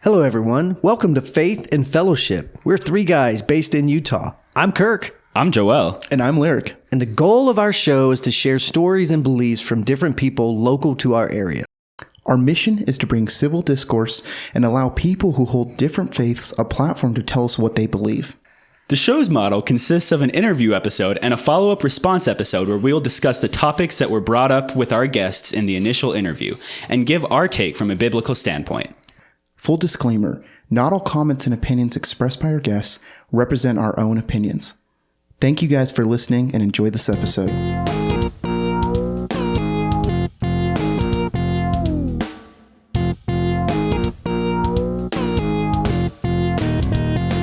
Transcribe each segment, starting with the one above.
Hello, everyone. Welcome to Faith and Fellowship. We're three guys based in Utah. I'm Kirk. I'm Joel. And I'm Lyric. And the goal of our show is to share stories and beliefs from different people local to our area. Our mission is to bring civil discourse and allow people who hold different faiths a platform to tell us what they believe. The show's model consists of an interview episode and a follow-up response episode where we'll discuss the topics that were brought up with our guests in the initial interview and give our take from a biblical standpoint. Full disclaimer, not all comments and opinions expressed by our guests represent our own opinions. Thank you guys for listening and enjoy this episode.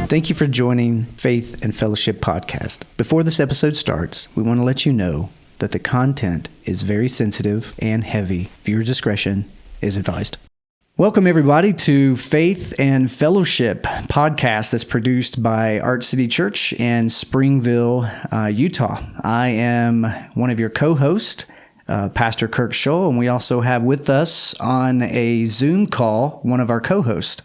Thank you for joining Faith and Fellowship Podcast. Before this episode starts, we want to let you know that the content is very sensitive and heavy. Viewer discretion is advised. Welcome, everybody, to Faith and Fellowship Podcast that's produced by Arch City Church in Springville, Utah. I am one of your co-hosts, Pastor Kirk Scholl, and we also have with us on a Zoom call one of our co-hosts.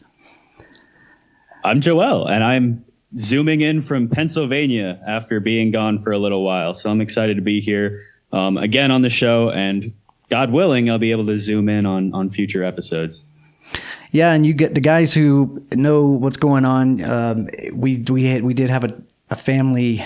I'm Joel, and I'm zooming in from Pennsylvania after being gone for a little while. So I'm excited to be here again on the show, and God willing, I'll be able to zoom in on future episodes. Yeah, and you get the guys who know what's going on. We did have a family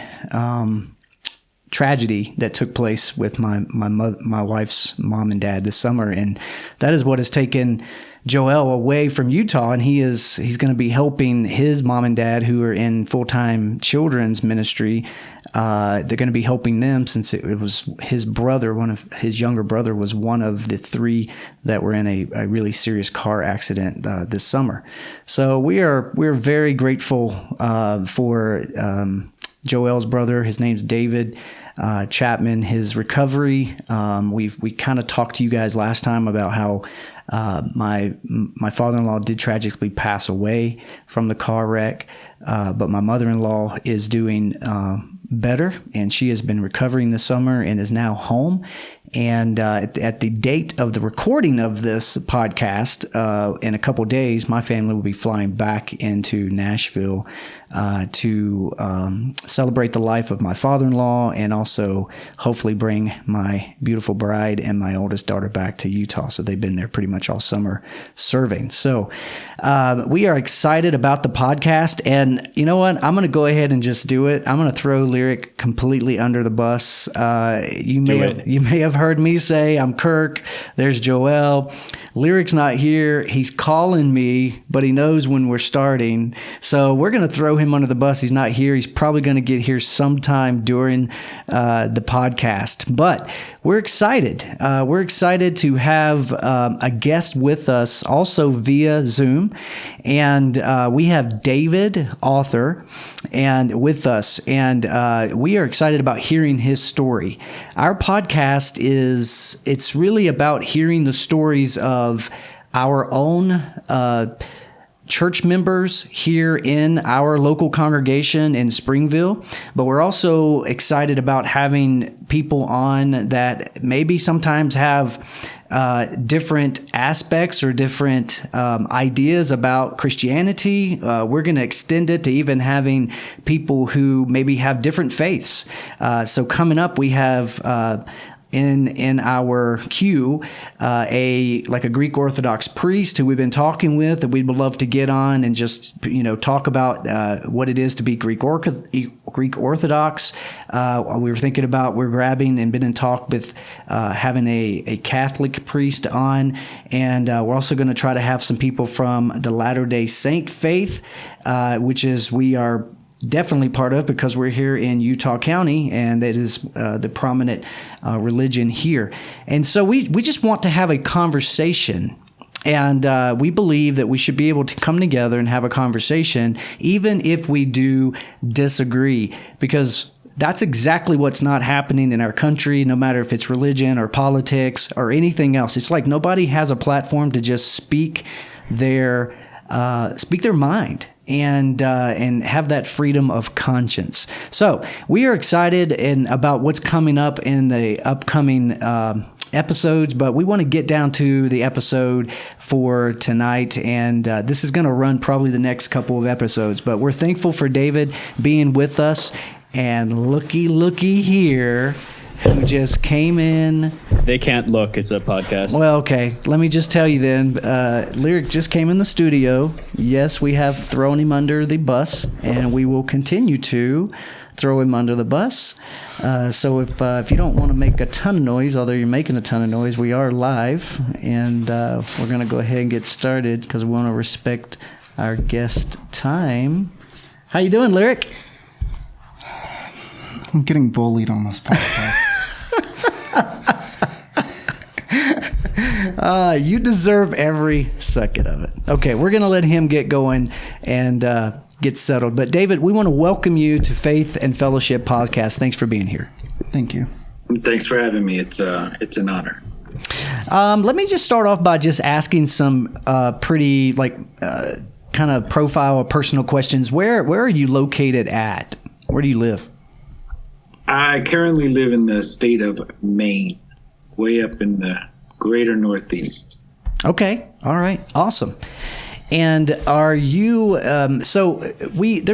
tragedy that took place with my wife's mom and dad this summer, and that is what has taken Joel away from Utah, and he's going to be helping his mom and dad who are in full-time children's ministry. They're going to be helping them since it was his brother, one of his younger brother was one of the three that were in a really serious car accident this summer. So we're very grateful for Joel's brother. His name's David Chapman. His recovery. We kind of talked to you guys last time about how my father-in-law did tragically pass away from the car wreck, but my mother-in-law is doing better, and she has been recovering this summer and is now home. And at the date of the recording of this podcast, in a couple days, my family will be flying back into Nashville to celebrate the life of my father-in-law and also hopefully bring my beautiful bride and my oldest daughter back to Utah. So they've been there pretty much all summer serving. So we are excited about the podcast. And you know what? I'm going to go ahead and just do it. I'm going to throw Lyric completely under the bus. You may have heard me say, I'm Kirk. There's Joel. Lyric's not here. He's calling me, but he knows when we're starting. So we're going to throw him under the bus. He's not here. He's probably going to get here sometime during the podcast. But we're excited. We're excited to have a guest with us also via Zoom. And we have David, author, and with us. And we are excited about hearing his story. Our podcast it's really about hearing the stories of our own church members here in our local congregation in Springville, but we're also excited about having people on that maybe sometimes have different aspects or different ideas about Christianity. We're going to extend it to even having people who maybe have different faiths. So coming up, we have in our queue, a Greek Orthodox priest who we've been talking with that we would love to get on and just talk about what it is to be Greek Orthodox. We were thinking about we're grabbing and been in talk with having a Catholic priest on, and we're also going to try to have some people from the Latter-day Saint faith, which is we are definitely part of because we're here in Utah County, and that is the prominent religion here. And so we just want to have a conversation, and we believe that we should be able to come together and have a conversation, even if we do disagree, because that's exactly what's not happening in our country, no matter if it's religion or politics or anything else. It's like nobody has a platform to just speak their mind and have that freedom of conscience. So we are excited about what's coming up in the upcoming episodes, but we want to get down to the episode for tonight, and this is going to run probably the next couple of episodes, but we're thankful for David being with us, and looky here, who just came in. They can't look. It's a podcast. Well, okay. Let me just tell you then. Lyric just came in the studio. Yes, we have thrown him under the bus, and we will continue to throw him under the bus. So if you don't want to make a ton of noise, although you're making a ton of noise, we are live, and we're going to go ahead and get started because we want to respect our guest time. How you doing, Lyric? I'm getting bullied on this podcast. You deserve every second of it. Okay, we're going to let him get going and get settled. But David, we want to welcome you to Faith and Fellowship Podcast. Thanks for being here. Thank you. Thanks for having me. It's an honor. Let me just start off by just asking some pretty kind of profile or personal questions. Where are you located at? Where do you live? I currently live in the state of Maine, way up in the greater Northeast. Okay. All right. Awesome. And are you, there's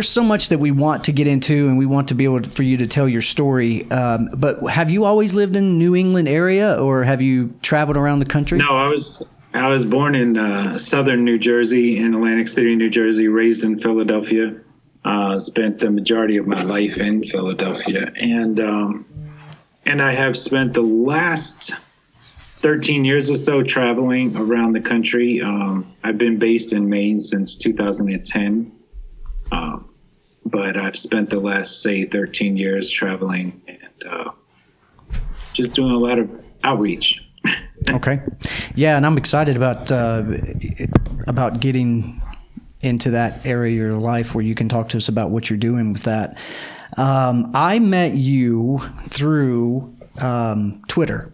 so much that we want to get into, and we want to be able for you to tell your story. But have you always lived in New England area, or have you traveled around the country? No, I was born in southern New Jersey, in Atlantic City, New Jersey, raised in Philadelphia. Spent the majority of my life in Philadelphia, and I have spent the last 13 years or so traveling around the country. I've been based in Maine since 2010, but I've spent the last, say, 13 years traveling and just doing a lot of outreach. Okay, yeah, and I'm excited about getting into that area of your life where you can talk to us about what you're doing with that. I met you through Twitter.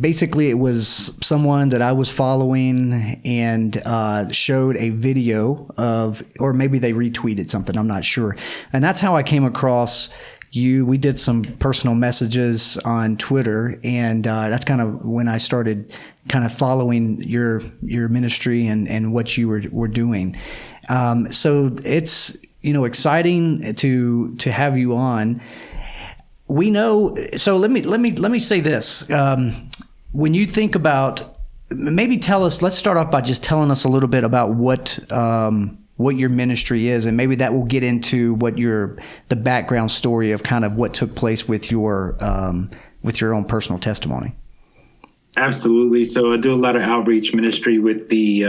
Basically it was someone that I was following and showed a video of, or maybe they retweeted something, I'm not sure. And that's how I came across you. We did some personal messages on Twitter, and that's kind of when I started kind of following your ministry and what you were doing. So it's, exciting to have you on. We know. So let me say this. When you think about, maybe let's start off by just telling us a little bit about what your ministry is, and maybe that will get into the background story of kind of what took place with your own personal testimony. Absolutely. So I do a lot of outreach ministry with the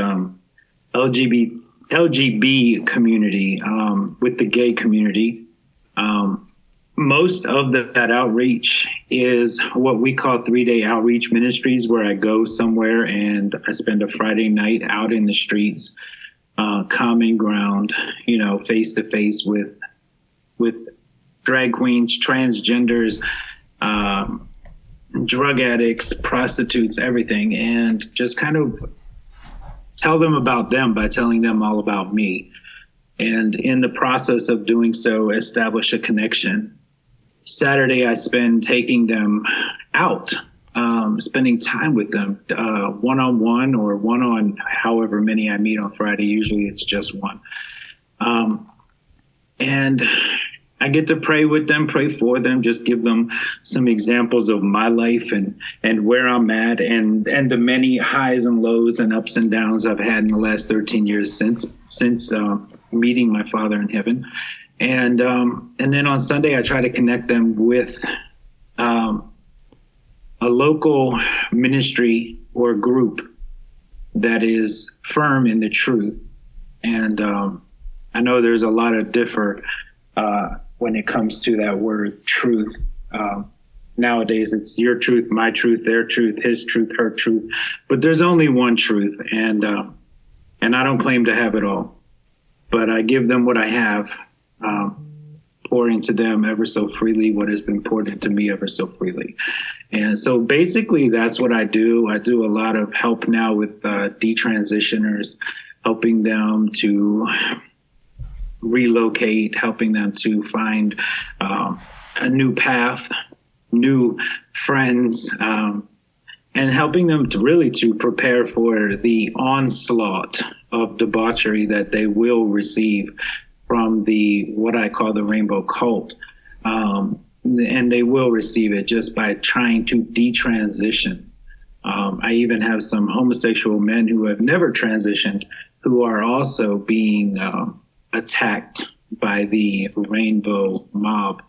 LGB community, with the gay community. Most of that outreach is what we call 3-day outreach ministries, where I go somewhere and I spend a Friday night out in the streets, common ground, face to face with drag queens, transgenders, drug addicts, prostitutes, everything, and just kind of tell them about them by telling them all about me. And in the process of doing so, establish a connection. Saturday, I spend taking them out, spending time with them, one-on-one or one-on however many I meet on Friday. Usually it's just one. And I get to pray with them, pray for them, just give them some examples of my life and where I'm at and the many highs and lows and ups and downs I've had in the last 13 years since meeting my Father in heaven. And then on Sunday, I try to connect them with a local ministry or group that is firm in the truth. And I know there's a lot of when it comes to that word truth. Nowadays, it's your truth, my truth, their truth, his truth, her truth. But there's only one truth, and I don't claim to have it all. But I give them what I have, pour into them ever so freely what has been poured into me ever so freely. And so basically, that's what I do. I do a lot of help now with detransitioners, helping them to relocate, helping them to find a new path new friends, and helping them to prepare for the onslaught of debauchery that they will receive from what I call the rainbow cult. And they will receive it just by trying to detransition. I even have some homosexual men who have never transitioned who are also being attacked by the rainbow mob,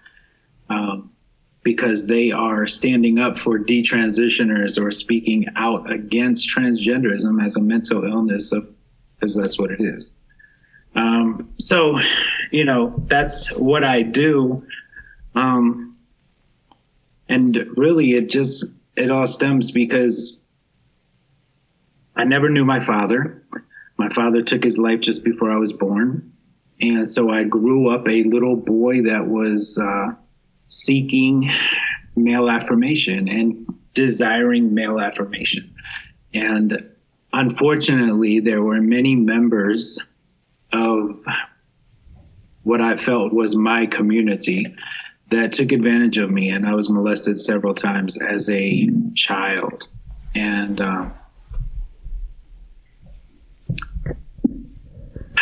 because they are standing up for detransitioners or speaking out against transgenderism as a mental illness, because that's what it is. So, that's what I do. And really it all stems because I never knew my father. My father took his life just before I was born. And so I grew up a little boy that was seeking male affirmation and desiring male affirmation. And unfortunately, there were many members of what I felt was my community that took advantage of me, and I was molested several times as a child. And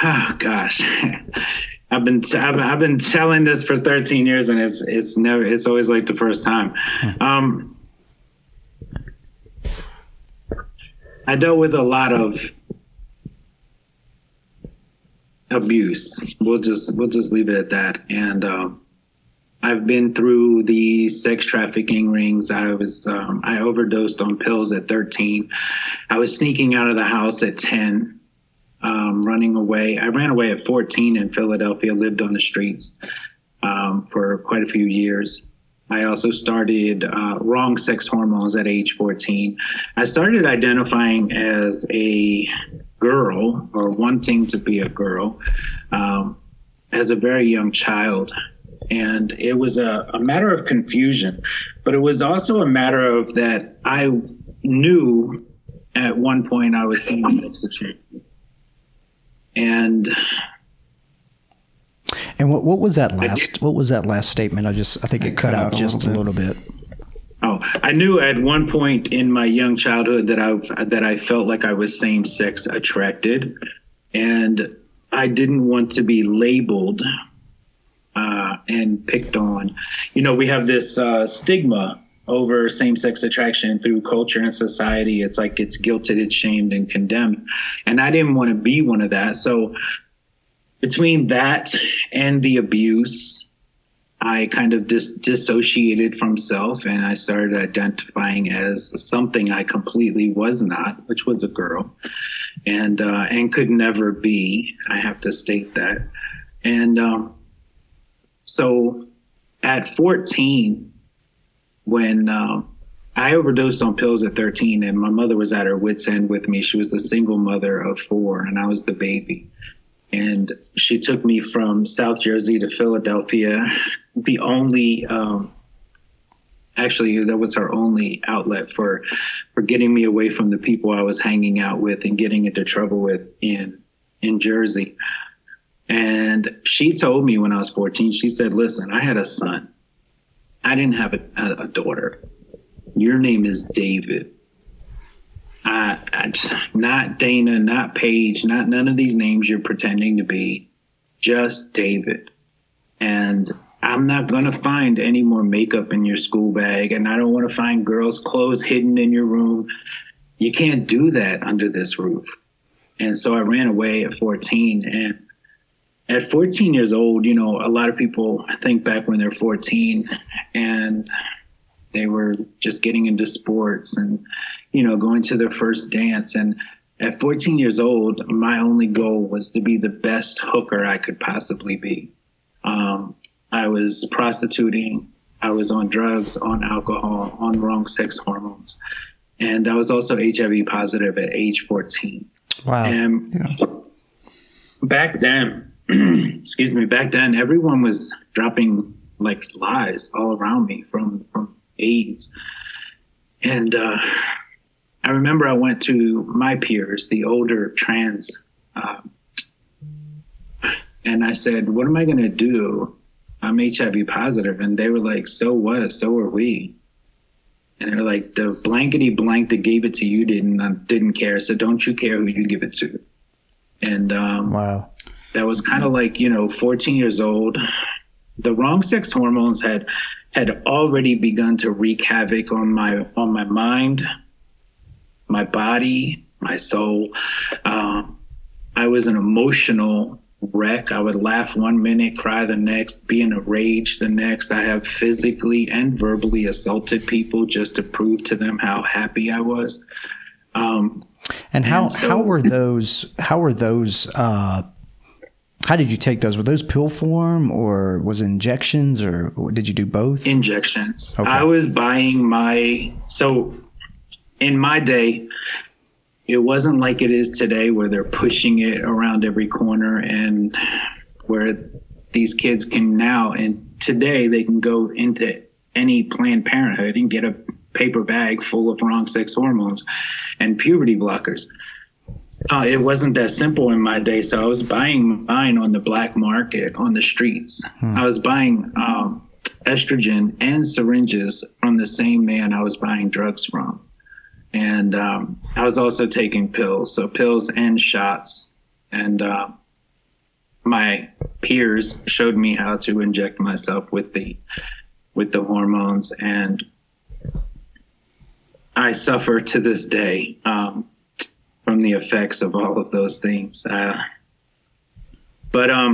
oh gosh, I've been telling this for 13 years, and it's always like the first time. I dealt with a lot of abuse. We'll just leave it at that. And I've been through the sex trafficking rings. I overdosed on pills at 13. I was sneaking out of the house at 10, running away. I ran away at 14 in Philadelphia, lived on the streets for quite a few years. I also started wrong sex hormones at age 14. I started identifying as a girl, or wanting to be a girl, as a very young child. And it was a matter of confusion, but it was also a matter of that I knew at one point I was same-sex attracted. And what was that last statement? I think it cut out just a little bit. Oh, I knew at one point in my young childhood that I felt like I was same-sex attracted, and I didn't want to be labeled and picked on. We have this stigma over same-sex attraction through culture and society. It's like it's guilted, it's shamed, and condemned. And I didn't want to be one of that. So between that and the abuse, I kind of dissociated from self, and I started identifying as something I completely was not, which was a girl, and could never be. I have to state that. And so at 14, when I overdosed on pills at 13, and my mother was at her wit's end with me. She was the single mother of 4, and I was the baby. And she took me from South Jersey to Philadelphia. The only, actually, that was her only outlet for getting me away from the people I was hanging out with and getting into trouble with in Jersey. And she told me when I was 14, she said, "Listen, I had a son. I didn't have a daughter. Your name is David. Not Dana, not Paige, not none of these names you're pretending to be, just David. And I'm not going to find any more makeup in your school bag, and I don't want to find girls' clothes hidden in your room. You can't do that under this roof." And so I ran away at 14. And at 14 years old, a lot of people think back when they're 14 and they were just getting into sports and, going to their first dance. And at 14 years old, my only goal was to be the best hooker I could possibly be. I was prostituting. I was on drugs, on alcohol, on wrong sex hormones. And I was also HIV positive at age 14. Wow. And back then, back then, everyone was dropping like flies all around me from AIDS. And I remember I went to my peers, the older trans, and I said, "What am I going to do I'm HIV positive. And they were like, so what? So are we. And they're like, the blankety blank that gave it to you didn't care. So don't you care who you give it to? And Wow. that was kind of like, 14 years old. The wrong sex hormones had already begun to wreak havoc on my mind, my body, my soul. I was an emotional wreck. I would laugh one minute, cry the next, be in a rage the next. I have physically and verbally assaulted people just to prove to them how happy I was. And how were those? How did you take those? Were those pill form, or was it injections, or did you do both? Injections. Okay. I was buying so in my day, it wasn't like it is today where they're pushing it around every corner, and where these kids can now, and today they can go into any Planned Parenthood and get a paper bag full of wrong sex hormones and puberty blockers. It wasn't that simple in my day, so I was buying mine on the black market on the streets. I was buying estrogen and syringes from the same man I was buying drugs from. And I was also taking pills, so pills and shots. And my peers showed me how to inject myself with the hormones, and I suffer to this day from the effects of all of those things. But I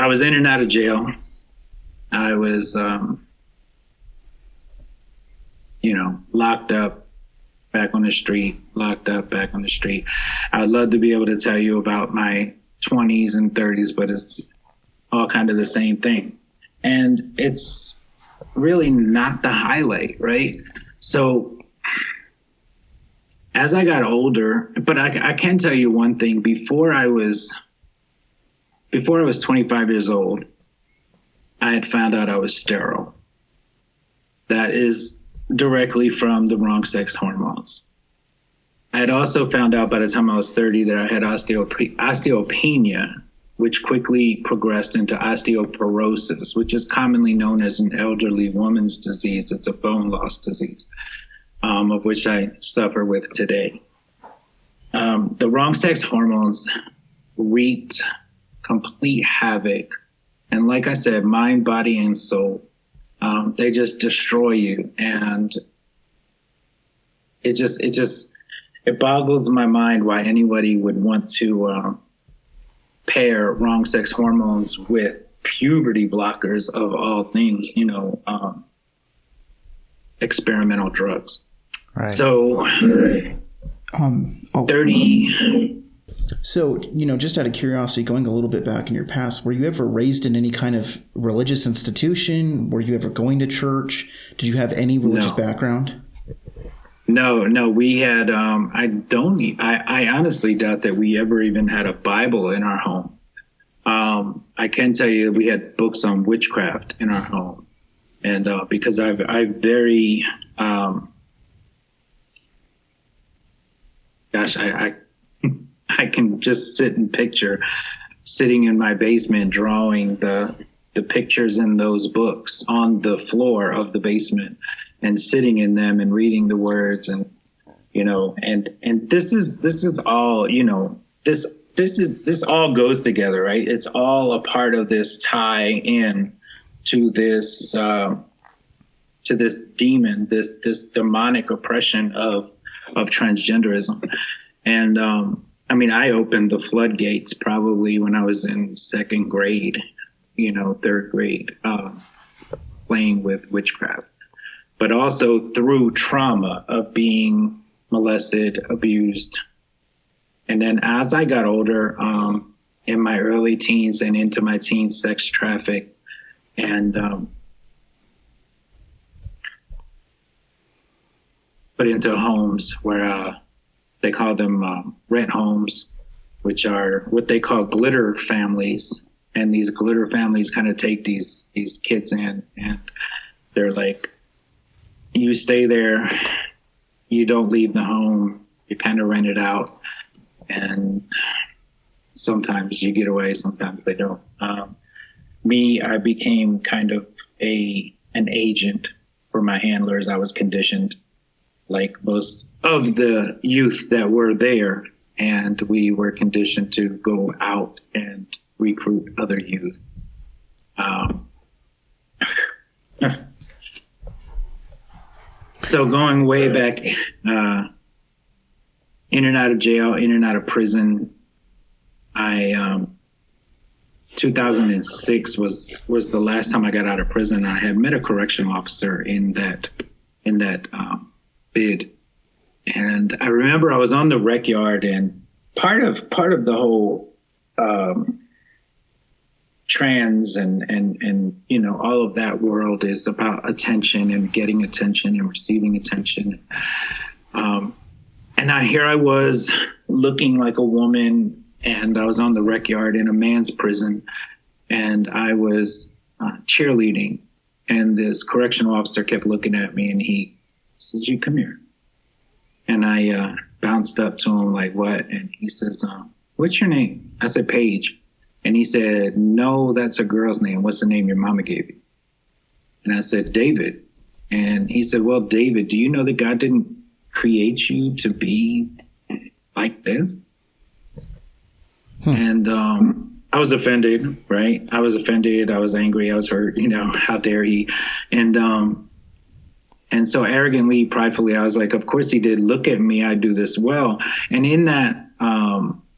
was in and out of jail. I was, locked up, back on the street, locked up, back on the street. I'd love to be able to tell you about my 20s and 30s, but it's all kind of the same thing. And it's really not the highlight, right? So as I got older, but I can tell you one thing, before I was 25 years old, I had found out I was sterile. That is directly from the wrong sex hormones. I had also found out by the time I was 30 that I had osteopenia, which quickly progressed into osteoporosis, which is commonly known as an elderly woman's disease. It's a bone loss disease, of which I suffer with today. The wrong sex hormones wreaked complete havoc. And like I said, mind, body, and soul. They just destroy you. And it boggles my mind why anybody would want to pair wrong sex hormones with puberty blockers of all things, experimental drugs. Right. So 30. So, just out of curiosity, going a little bit back in your past, were you ever raised in any kind of religious institution? Were you ever going to church? Did you have any religious background? No, we had, I honestly doubt that we ever even had a Bible in our home. I can tell you we had books on witchcraft in our home. And, because I can just sit and picture sitting in my basement drawing the pictures in those books on the floor of the basement and sitting in them and reading the words, and and this is all, this all goes together, right? It's all a part of this tie in to this demon, this demonic oppression of transgenderism. And I opened the floodgates probably when I was in second grade, third grade, playing with witchcraft, but also through trauma of being molested, abused. And then as I got older, in my early teens and into my teens, sex trafficked, and put into homes where they call them rent homes, which are what they call glitter families. And these glitter families kind of take these kids in, and they're like, you stay there, you don't leave the home, you kind of rent it out, and sometimes you get away, sometimes they don't. I became kind of an agent for my handlers. I was conditioned like most of the youth that were there, and we were conditioned to go out and recruit other youth. So going way back, in and out of jail, in and out of prison, 2006 was the last time I got out of prison. I had met a correctional officer in that bid, and I remember I was on the rec yard, and part of the whole trans and you know, all of that world is about attention and getting attention and receiving attention. And here I was looking like a woman, and I was on the rec yard in a man's prison, and I was cheerleading, and this correctional officer kept looking at me, and he says, "You come here." And I bounced up to him like, "What?" And he says, "What's your name?" I said, "Paige." And he said, "No, that's a girl's name. What's the name your mama gave you?" And I said, "David." And he said, "Well, David, do you know that God didn't create you to be like this?" And I was offended, right? I was offended. I was angry. I was hurt. You know, how dare he? And so arrogantly, pridefully, I was like, "Of course he did. Look at me. I do this well." And in that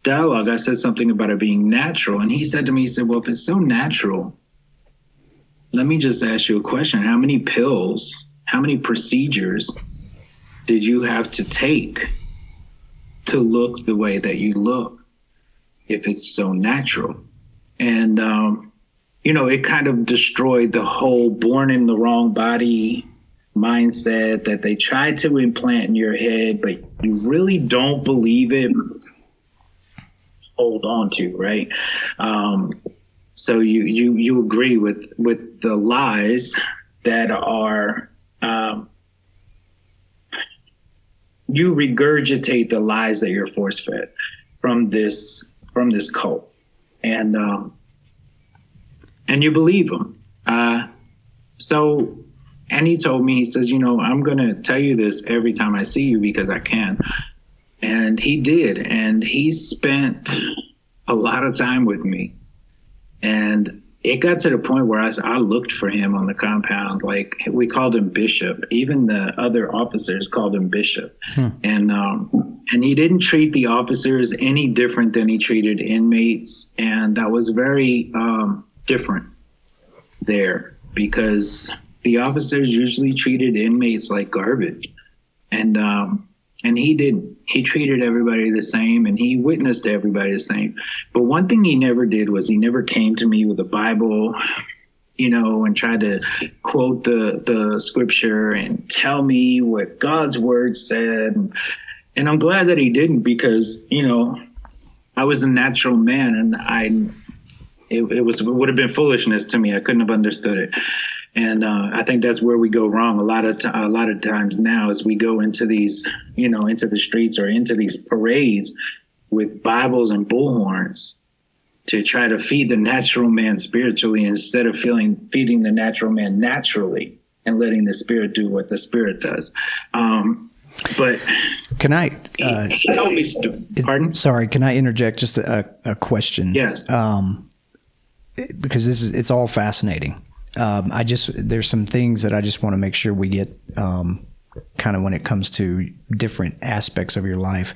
dialogue, I said something about it being natural. And he said to me, he said, "Well, if it's so natural, let me just ask you a question. How many pills, how many procedures did you have to take to look the way that you look, if it's so natural?" And, you know, it kind of destroyed the whole born in the wrong body mindset that they tried to implant in your head, but you really don't believe it. Hold on to, right? So you agree with the lies that are, you regurgitate the lies that you're force fed from this cult, and you believe them. And he told me, he says, "You know, I'm going to tell you this every time I see you because I can." And he did. And he spent a lot of time with me. And it got to the point where I looked for him on the compound. Like, we called him Bishop. Even the other officers called him Bishop. And he didn't treat the officers any different than he treated inmates. And that was very different there, because the officers usually treated inmates like garbage. And he didn't. He treated everybody the same, and he witnessed everybody the same. But one thing he never did was he never came to me with a Bible, you know, and tried to quote the scripture and tell me what God's word said. And I'm glad that he didn't, because, you know, I was a natural man, and it would have been foolishness to me. I couldn't have understood it. And I think that's where we go wrong a lot of times now, as we go into these, you know, into the streets or into these parades with Bibles and bullhorns to try to feed the natural man spiritually, instead of feeding the natural man naturally and letting the spirit do what the spirit does. But can I? He told me. Pardon? Sorry, can I interject just a question? Yes. Because it's all fascinating. There's some things that I just want to make sure we get kind of when it comes to different aspects of your life.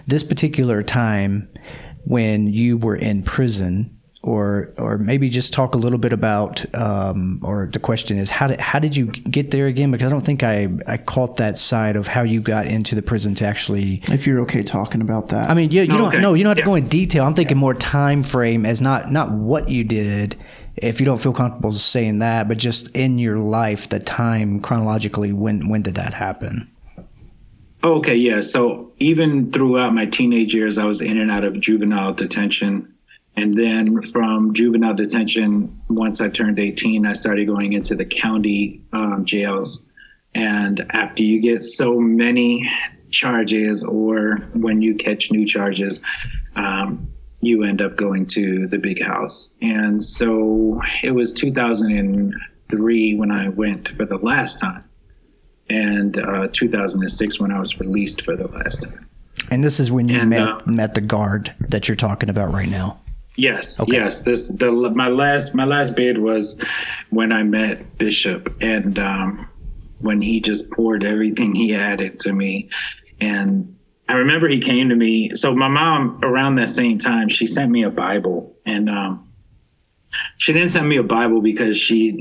This particular time when you were in prison, or maybe just talk a little bit about, or the question is, how did you get there again? Because I don't think I caught that side of how you got into the prison to actually. If you're okay talking about that. I mean, you don't have to go in detail. I'm thinking more time frame, as not what you did, if you don't feel comfortable saying that, but just in your life, the time chronologically, when did that happen? Okay, yeah. So even throughout my teenage years, I was in and out of juvenile detention. And then from juvenile detention, once I turned 18, I started going into the county jails. And after you get so many charges, or when you catch new charges, you end up going to the big house. And so it was 2003 when I went for the last time, and 2006 when I was released for the last time. And this is when you met the guard that you're talking about right now. Yes, Okay. yes. My last bid was when I met Bishop, and when he just poured everything he had into me. And I remember he came to me. So my mom, around that same time, she sent me a Bible, and she didn't send me a Bible because she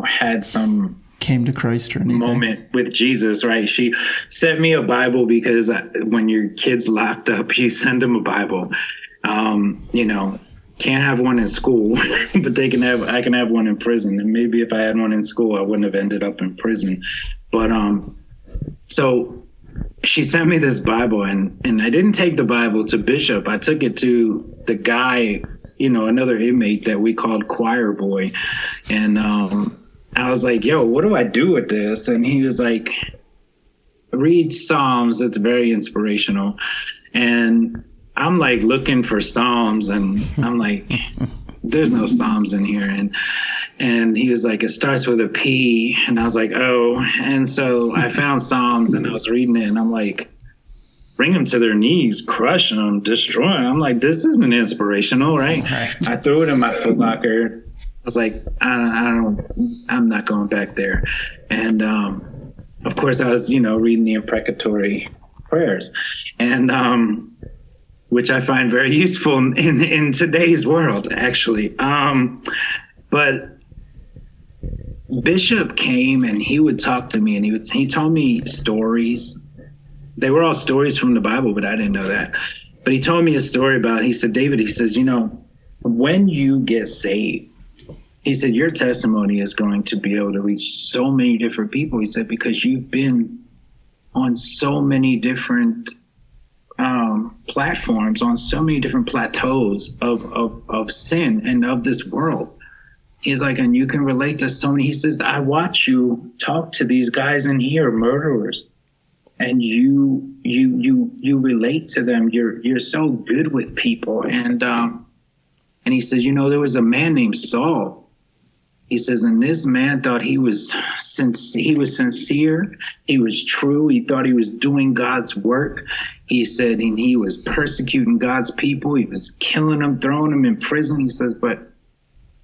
had some Came to Christ or anything. moment with Jesus, right? She sent me a Bible because when your kid's locked up, you send them a Bible. Can't have one in school, but I can have one in prison. And maybe if I had one in school, I wouldn't have ended up in prison. But so she sent me this Bible, and I didn't take the Bible to Bishop. I took it to the guy, another inmate that we called Choir Boy. And I was like, yo, what do I do with this? And he was like, read Psalms. It's very inspirational. And I'm like looking for Psalms, and I'm like, there's no Psalms in here. And he was like, it starts with a P. And I was like, oh. And so I found Psalms, and I was reading it, and I'm like, bring them to their knees, crush them, destroy them. I'm like, this isn't inspirational, right? I threw it in my Foot Locker. I was like, I'm not going back there. And of course I was, reading the imprecatory prayers, and which I find very useful in today's world, actually. But Bishop came, and he would talk to me, and he told me stories. They were all stories from the Bible, but I didn't know that. But he told me a story he said, David, he says, when you get saved, he said, your testimony is going to be able to reach so many different people. He said, because you've been on so many different platforms, on so many different plateaus of sin and of this world. He's like, and you can relate to so many. He says, I watch you talk to these guys in here, murderers, and you relate to them. You're so good with people. And he says, there was a man named Saul. He says, and this man thought he was sincere. He was true. He thought he was doing God's work. He said, and he was persecuting God's people. He was killing them, throwing them in prison. He says, but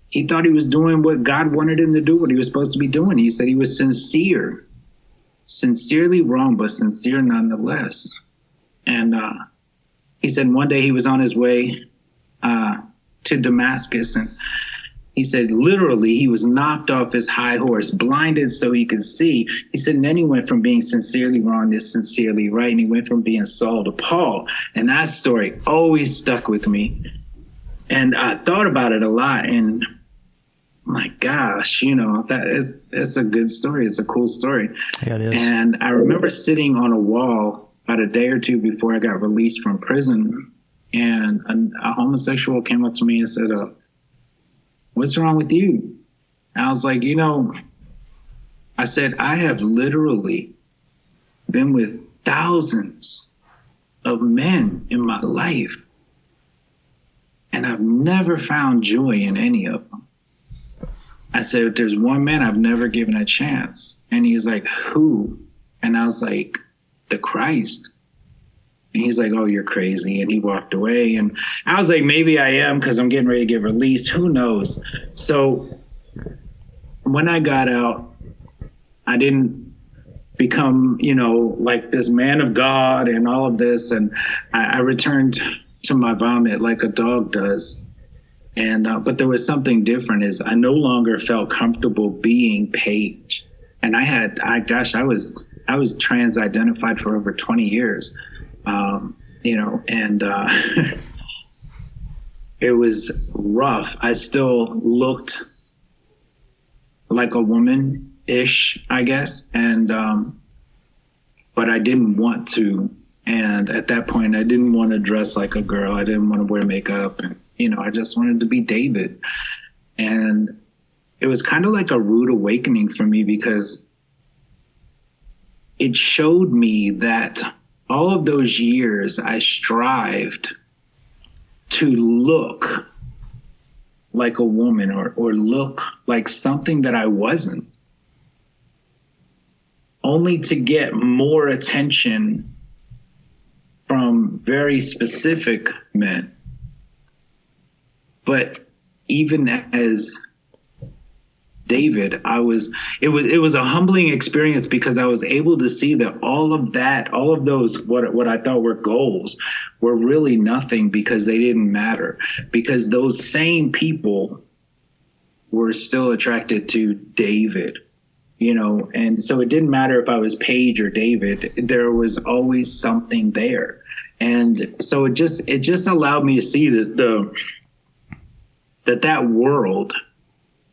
he thought he was doing what God wanted him to do, what he was supposed to be doing. He said he was sincere, sincerely wrong, but sincere nonetheless. And he said one day he was on his way to Damascus, and he said, literally, he was knocked off his high horse, blinded so he could see. He said, and then he went from being sincerely wrong to sincerely right, and he went from being Saul to Paul. And that story always stuck with me. And I thought about it a lot, and my gosh, it's a good story. It's a cool story. Yeah, it is. And I remember sitting on a wall about a day or two before I got released from prison, and a homosexual came up to me and said, what's wrong with you? And I was like, I said, I have literally been with thousands of men in my life, and I've never found joy in any of them. I said, there's one man I've never given a chance. And he was like, who? And I was like, the Christ. And he's like, oh, you're crazy. And he walked away. And I was like, maybe I am, because I'm getting ready to get released. Who knows? So when I got out, I didn't become, like this man of God and all of this. And I returned to my vomit like a dog does. And but there was something different, is I no longer felt comfortable being Paige. And I was trans identified for over 20 years. It was rough. I still looked like a woman-ish, I guess. And, but I didn't want to. And at that point, I didn't want to dress like a girl. I didn't want to wear makeup. And, I just wanted to be David. And it was kind of like a rude awakening for me, because it showed me that all of those years I strived to look like a woman or look like something that I wasn't, only to get more attention from very specific men. But even as David, it was a humbling experience, because I was able to see that all of those, what I thought were goals, were really nothing, because they didn't matter, because those same people were still attracted to David, and so it didn't matter if I was Paige or David, there was always something there. And so it just allowed me to see that world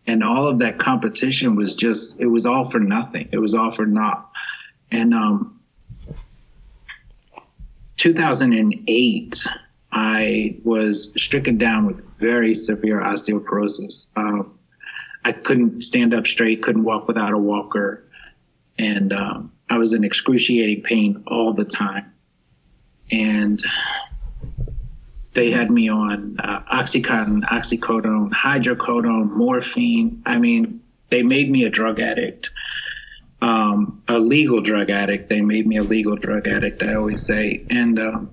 and all of that competition was it was all for nothing. It was all for naught. And 2008, I was stricken down with very severe osteoporosis. I couldn't stand up straight, couldn't walk without a walker. And I was in excruciating pain all the time. And they had me on Oxycontin, oxycodone, hydrocodone, morphine. I mean, they made me a drug addict, a legal drug addict. They made me a legal drug addict, I always say. And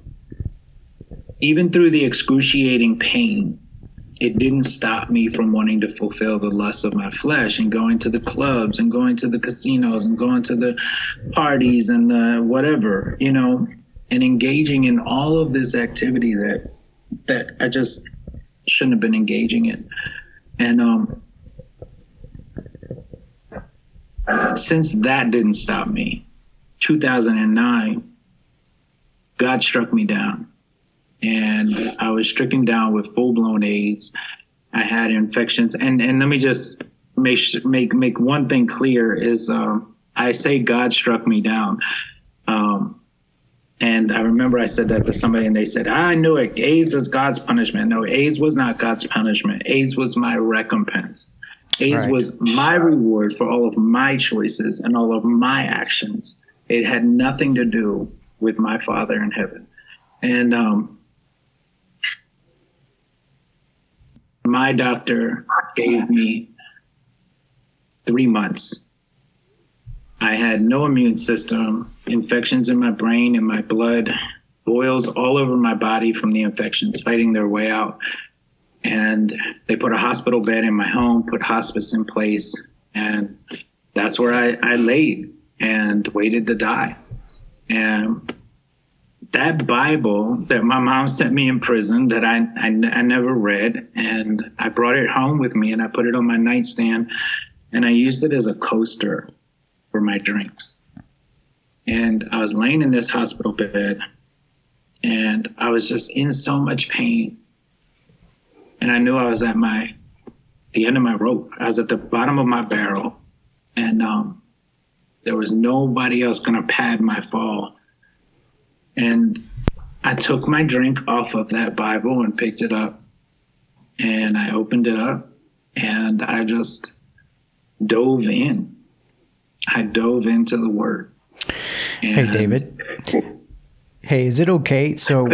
even through the excruciating pain, it didn't stop me from wanting to fulfill the lusts of my flesh and going to the clubs and going to the casinos and going to the parties and the whatever, and engaging in all of this activity that I just shouldn't have been engaging in. And since that didn't stop me, 2009, God struck me down. And I was stricken down with full-blown AIDS. I had infections. And let me just make one thing clear is I say God struck me down. And I remember I said that to somebody, and they said, I knew it. AIDS is God's punishment. No, AIDS was not God's punishment. AIDS was my recompense. AIDS was my reward for all of my choices and all of my actions. It had nothing to do with my Father in heaven. And my doctor gave me 3 months. I had no immune system, infections in my brain and my blood, boils all over my body from the infections fighting their way out. And they put a hospital bed in my home, put hospice in place. And that's where I laid and waited to die. And that Bible that my mom sent me in prison that I never read, and I brought it home with me and I put it on my nightstand and I used it as a coaster for my drinks. And I was laying in this hospital bed and I was just in so much pain. And I knew I was at the end of my rope. I was at the bottom of my barrel, and there was nobody else going to pad my fall. And I took my drink off of that Bible and picked it up, and I opened it up and I just dove in. I dove into the Word. Hey, David. Hey, is it okay? So,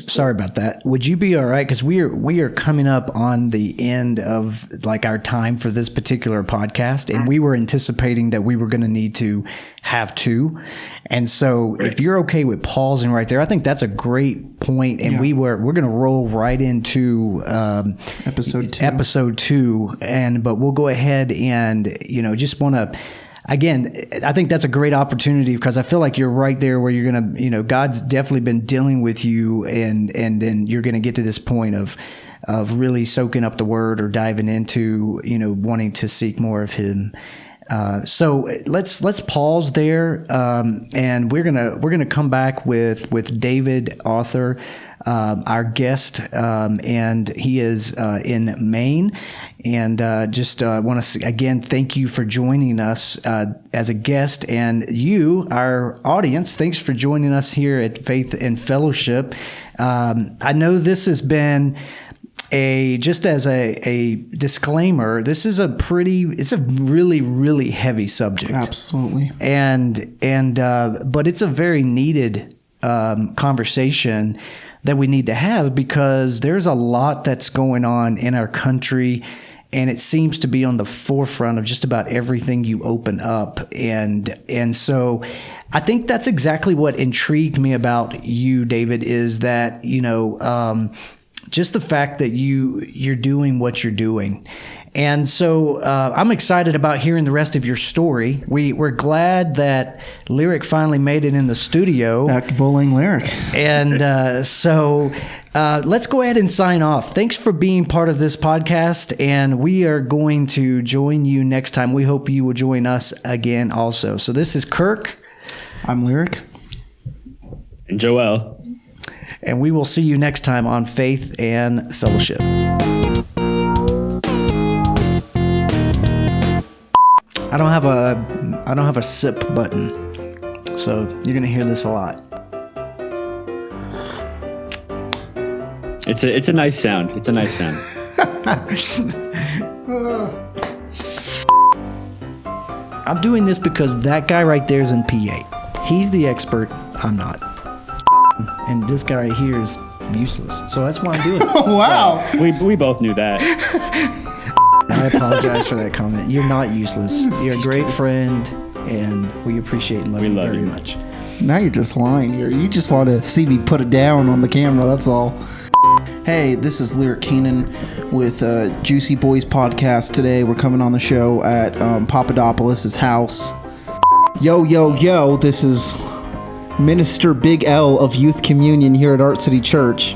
sorry about that. Would you be all right? Because we are coming up on the end of like our time for this particular podcast, and we were anticipating that we were going to need to have two. And so, if you're okay with pausing right there, I think that's a great point. And we're going to roll right into episode two. But we'll go ahead and just want to. Again, I think that's a great opportunity because I feel like you're right there where you're going to, God's definitely been dealing with you and then you're going to get to this point of really soaking up the Word or diving into, wanting to seek more of Him. So let's pause there. And we're going to come back with David Arthur, our guest, and he is in Maine. And just want to again thank you for joining us as a guest, and you, our audience, thanks for joining us here at Faith and Fellowship. I know this has been just as a disclaimer, this is it's a really, really heavy subject. Absolutely. And but it's a very needed conversation that we need to have, because there's a lot that's going on in our country, and it seems to be on the forefront of just about everything you open up. And so I think that's exactly what intrigued me about you, David, is that, just the fact that you're doing what you're doing. And so I'm excited about hearing the rest of your story. We're glad that Lyric finally made it in the studio. Back to bullying Lyric. And so let's go ahead and sign off. Thanks for being part of this podcast, and we are going to join you next time. We hope you will join us again also. So this is Kirk. I'm Lyric. And Joel. And we will see you next time on Faith and Fellowship. I don't have a sip button, so you're gonna hear this a lot. It's a nice sound. It's a nice sound. I'm doing this because that guy right there is in PA. He's the expert. I'm not. And this guy right here is useless. So that's why I'm doing it. Wow. We both knew that. I apologize for that comment. You're not useless. You're a great friend, and we appreciate and love you very much. Now you're just lying. You just want to see me put it down on the camera, that's all. Hey, this is Lyric Keenan with Juicy Boys Podcast. Today we're coming on the show at Papadopoulos' house. Yo, this is Minister Big L of Youth Communion here at Art City Church.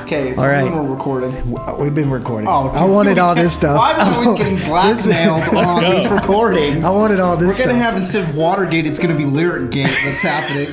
Okay, all right. We're recorded. We've been recording. Oh, I wanted all this stuff. Why are we always getting blackmailed on these recordings? I wanted all this We're stuff. going to have, instead of Watergate, it's going to be Lyric Gate that's happening.